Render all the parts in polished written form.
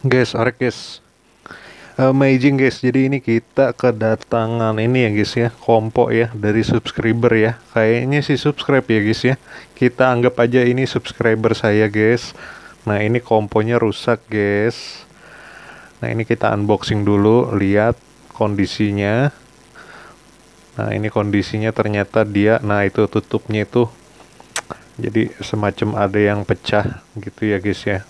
Guys, alright guys. Amazing guys. Jadi ini kita kedatangan ini ya guys ya, kompo ya dari subscriber ya. Kayaknya sih subscribe ya guys ya. Kita anggap aja ini subscriber saya guys. Nah ini komponya rusak guys. Nah ini kita unboxing dulu, lihat kondisinya. Nah ini kondisinya ternyata dia, nah itu tutupnya itu jadi semacam ada yang pecah gitu ya guys ya.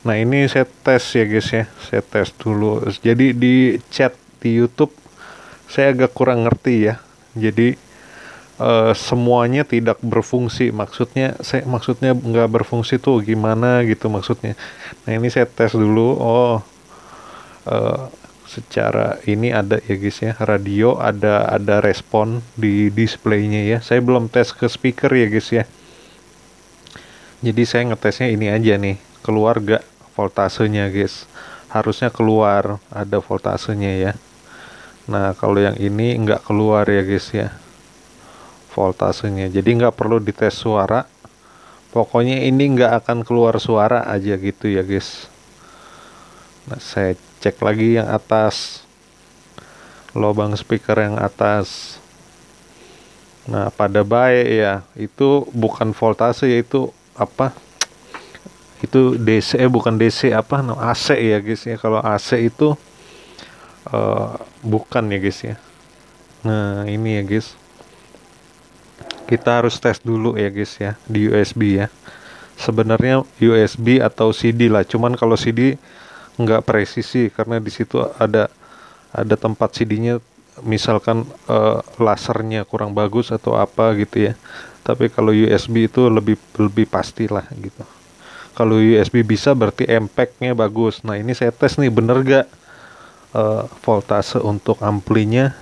Nah ini saya tes ya guys ya, saya tes dulu. Jadi di chat di YouTube saya agak kurang ngerti ya. Jadi semuanya tidak berfungsi. Maksudnya nggak berfungsi tuh gimana gitu maksudnya. Nah ini saya tes dulu. Oh, eh, secara ini ada ya guys ya, radio ada respon di displaynya ya. Saya belum tes ke speaker ya guys ya. Jadi saya ngetesnya ini aja nih, keluar gak voltasenya guys. Harusnya keluar, ada voltasenya ya. Nah kalau yang ini nggak keluar ya guys ya, voltasenya. Jadi nggak perlu dites suara. Pokoknya ini nggak akan keluar suara aja gitu ya guys. Nah saya cek lagi yang atas, lubang speaker yang atas. Nah pada baik ya, itu bukan voltase yaitu apa, itu DC, bukan DC, apa no, AC ya guys ya. Kalau AC itu bukan ya guys ya. Nah ini ya guys, kita harus tes dulu ya guys ya di USB ya. Sebenarnya USB atau CD lah, cuman kalau CD nggak presisi karena di situ ada tempat CD-nya, misalkan lasernya kurang bagus atau apa gitu ya. Tapi kalau USB itu lebih lebih pastilah gitu. Kalau USB bisa berarti impact-nya bagus. Nah ini saya tes nih, bener gak voltase untuk amplinya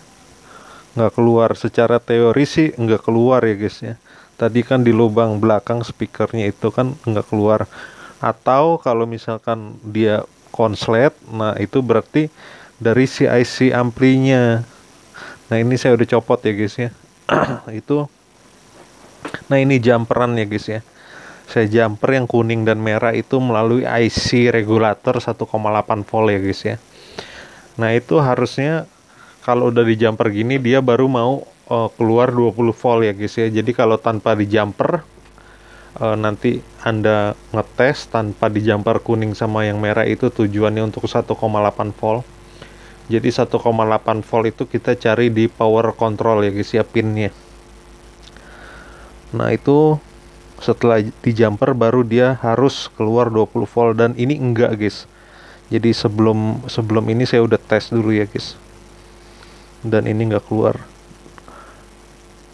nggak keluar. Secara teori sih nggak keluar ya guys ya. Tadi kan di lubang belakang speakernya itu kan nggak keluar. Atau kalau misalkan dia konslet, nah itu berarti dari si IC amplinya. Nah ini saya udah copot ya guys ya. Itu, nah ini jumperan ya guys ya. Saya jumper yang kuning dan merah itu melalui IC regulator 1,8 volt ya guys ya. Nah itu harusnya kalau udah di jumper gini dia baru mau keluar 20 volt ya guys ya. Jadi kalau tanpa di jumper, nanti Anda ngetes tanpa di jumper kuning sama yang merah itu tujuannya untuk 1,8 volt. Jadi 1,8 volt itu kita cari di power control ya guys ya, pinnya. Nah itu setelah di jumper baru dia harus keluar 20 volt, dan ini enggak guys. Jadi sebelum sebelum ini saya udah tes dulu ya guys, dan ini enggak keluar.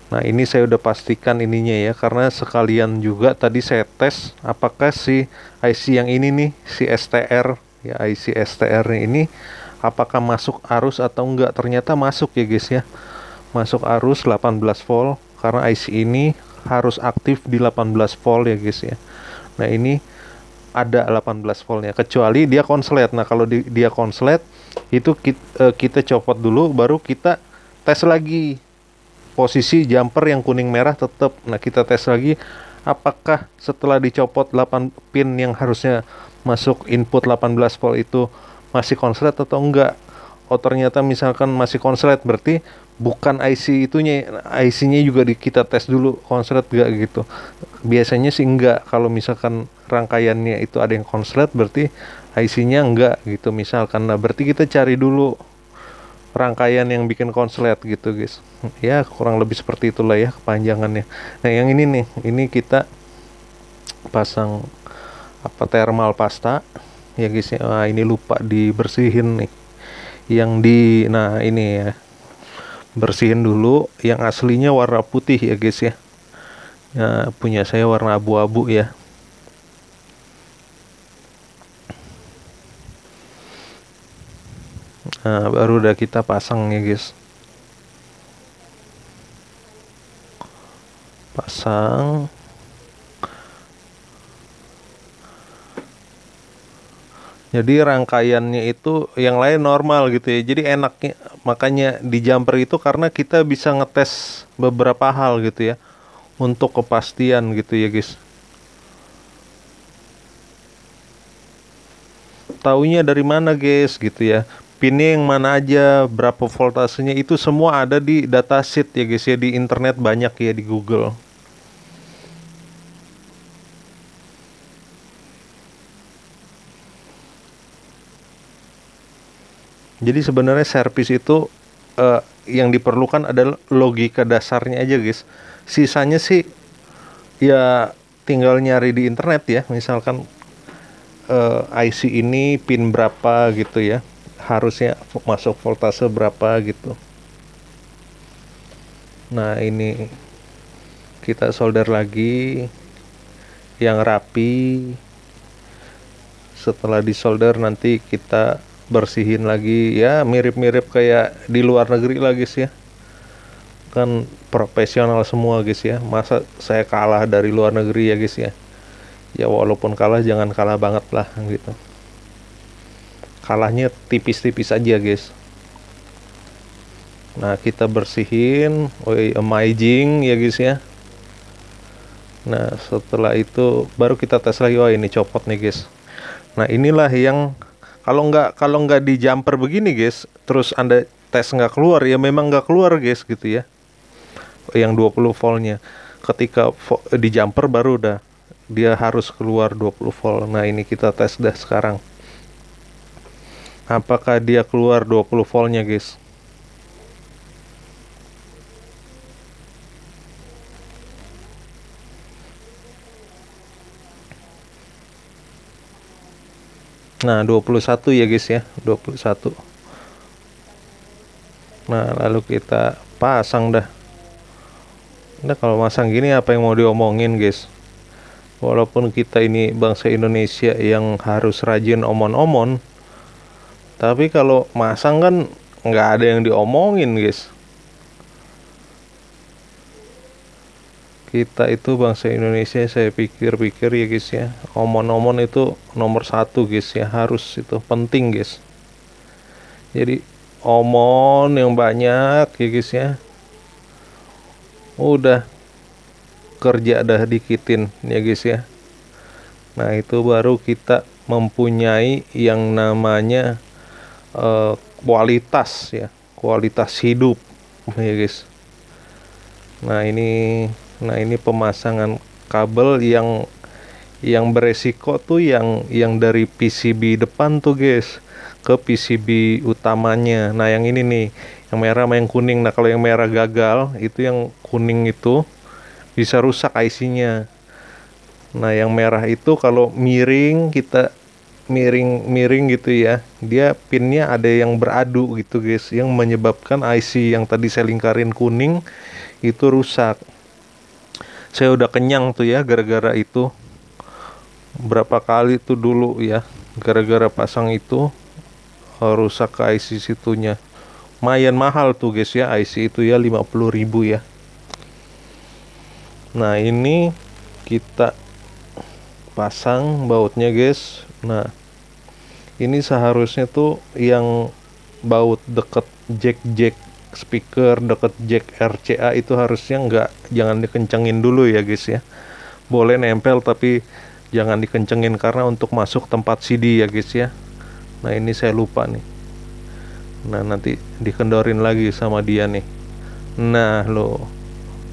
Nah ini saya udah pastikan ininya ya, karena sekalian juga tadi saya tes apakah si IC yang ini nih, si STR ya, IC STR ini apakah masuk arus atau enggak. Ternyata masuk ya guys ya, masuk arus 18 volt, karena IC ini harus aktif di 18 volt ya guys ya. Nah ini ada 18 voltnya, kecuali dia konslet. Nah kalau dia konslet itu kita copot dulu, baru kita tes lagi posisi jumper yang kuning merah tetap. Nah kita tes lagi apakah setelah dicopot 8 pin yang harusnya masuk input 18 volt itu masih konslet atau enggak. Oh ternyata misalkan masih konslet, berarti bukan IC itunya, IC-nya juga kita tes dulu konslet enggak gitu. Biasanya sih enggak, kalau misalkan rangkaiannya itu ada yang konslet berarti IC-nya enggak gitu misalkan. Nah berarti kita cari dulu rangkaian yang bikin konslet gitu guys. Ya kurang lebih seperti itulah ya kepanjangannya. Nah yang ini nih, ini kita pasang apa, thermal pasta ya guys ya. Nah, ini lupa dibersihin nih yang di, nah ini ya, bersihin dulu. Yang aslinya warna putih ya guys ya. Ya punya saya warna abu-abu ya. Nah baru udah kita pasang ya guys, pasang. Jadi rangkaiannya itu yang lain normal gitu ya. Jadi enaknya makanya di jumper itu, karena kita bisa ngetes beberapa hal gitu ya, untuk kepastian gitu ya guys. taunya dari mana guys gitu ya. Pinnya yang mana aja, berapa voltasenya, itu semua ada di datasheet ya guys ya, di internet banyak ya, di Google. Jadi sebenarnya servis itu yang diperlukan adalah logika dasarnya aja guys. Sisanya sih ya tinggal nyari di internet ya. Misalkan IC ini pin berapa gitu ya, harusnya masuk voltase berapa gitu. Nah ini kita solder lagi yang rapi. Setelah disolder nanti kita bersihin lagi ya, mirip-mirip kayak di luar negeri lah guys ya, kan profesional semua guys ya. Masa saya kalah dari luar negeri ya guys ya. Ya walaupun kalah jangan kalah banget lah gitu, kalahnya tipis-tipis aja guys. Nah kita bersihin, amazing ya guys ya. Nah setelah itu baru kita tes lagi. Oh ini copot nih guys. Nah inilah yang kalau nggak di jumper begini guys, terus Anda tes nggak keluar, ya memang nggak keluar guys gitu ya. Yang 20 voltnya. Ketika di jumper baru udah dia harus keluar 20 volt. Nah ini kita tes dah sekarang. Apakah dia keluar 20 voltnya guys? Nah 21 ya guys ya, 21. Nah lalu kita pasang dah. Nah kalau masang gini apa yang mau diomongin guys? Walaupun kita ini bangsa Indonesia yang harus rajin omon-omon, tapi kalau masang kan nggak ada yang diomongin guys. Kita itu bangsa Indonesia, saya pikir-pikir ya guys ya, omon-omon itu nomor satu guys ya, harus, itu penting guys. Jadi omon yang banyak ya guys ya, udah kerja dah dikitin ya guys ya. Nah itu baru kita mempunyai yang namanya kualitas ya, kualitas hidup ya guys. Nah ini pemasangan kabel yang beresiko tuh yang dari PCB depan tuh guys ke PCB utamanya. Nah yang ini nih, yang merah sama yang kuning. Nah kalau yang merah gagal, itu yang kuning itu bisa rusak IC-nya. Nah yang merah itu kalau miring, kita miring gitu ya, dia pinnya ada yang beradu gitu guys, yang menyebabkan IC yang tadi saya lingkarin kuning itu rusak. Saya udah kenyang tuh ya gara-gara itu, berapa kali tuh dulu ya, gara-gara pasang itu rusak ke IC situnya. Lumayan mahal tuh guys ya, IC itu ya 50.000 ya. Nah ini kita pasang bautnya guys. Nah ini seharusnya tuh yang baut deket jack speaker, deket jack RCA itu harusnya jangan dikencengin dulu ya guys ya. Boleh nempel tapi jangan dikencengin karena untuk masuk tempat CD ya guys ya. Nah ini saya lupa nih. Nah nanti dikendorin lagi sama dia nih. Nah lo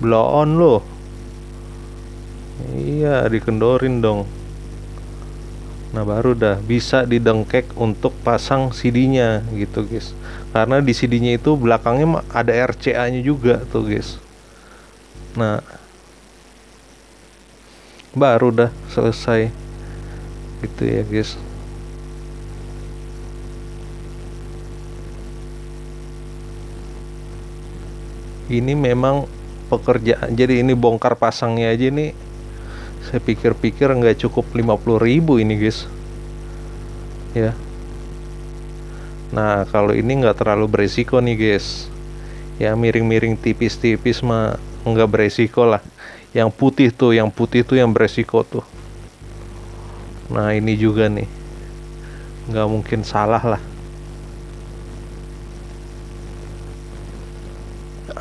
blow on lo. Iya dikendorin dong. Nah baru dah bisa didengkek untuk pasang CD-nya gitu guys. Karena di CD-nya itu belakangnya ada RCA-nya juga tuh guys. Nah baru dah selesai gitu ya guys. Ini memang pekerjaan, jadi ini bongkar pasangnya aja nih, saya pikir-pikir nggak cukup 50.000 ini guys ya. Nah kalau ini nggak terlalu beresiko nih guys ya, miring-miring tipis-tipis mah nggak beresiko lah. Yang putih tuh yang beresiko tuh. Nah ini juga nih nggak mungkin salah lah,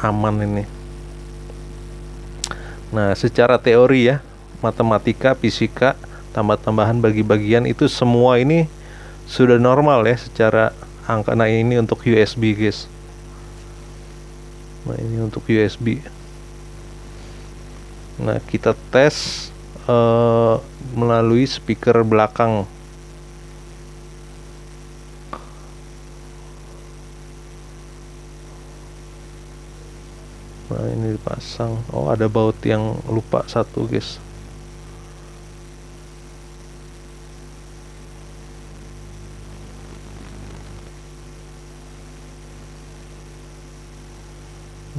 aman ini. Nah secara teori ya, matematika, fisika, tambah-tambahan bagi-bagian itu semua ini sudah normal ya secara angka. Nah ini untuk USB guys. Nah ini untuk USB. Nah kita tes melalui speaker belakang. Nah ini dipasang. Oh ada baut yang lupa satu guys.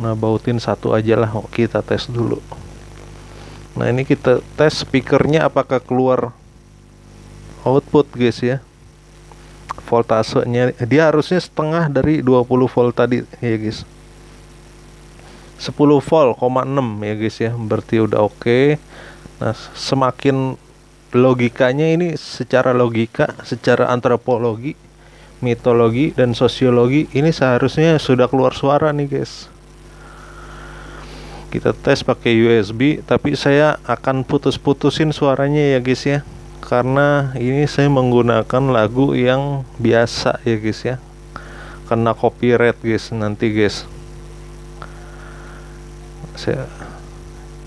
Nah bautin satu aja lah. Kita tes dulu. Nah ini kita tes speakernya apakah keluar output guys ya. Voltasenya dia harusnya setengah dari 20 volt tadi ya guys. 10 volt, 6 ya guys ya. Berarti udah oke. Nah semakin logikanya ini secara logika, secara antropologi, mitologi dan sosiologi ini seharusnya sudah keluar suara nih guys. Kita tes pakai USB, tapi saya akan putus-putusin suaranya ya guys ya, karena ini saya menggunakan lagu yang biasa ya guys ya, kena copyright guys nanti guys. Saya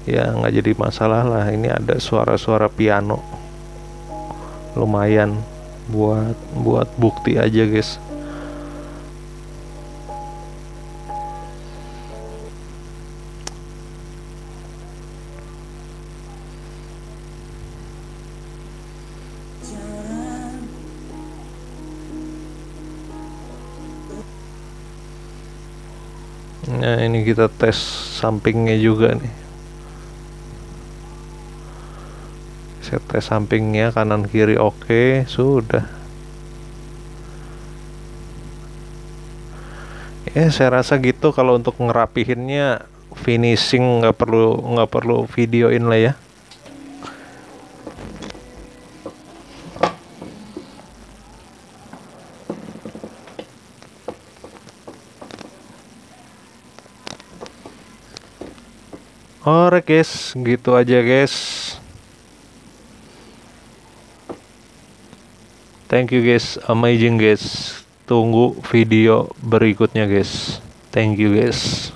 ya nggak jadi masalah lah, ini ada suara-suara piano, lumayan buat bukti aja guys. Nah ini kita tes sampingnya juga nih. Saya tes sampingnya kanan kiri oke, sudah. Ya saya rasa gitu. Kalau untuk ngerapihinnya finishing nggak perlu videoin lah ya. Alright guys, gitu aja guys. Thank you guys, amazing guys. Tunggu video berikutnya guys. Thank you guys.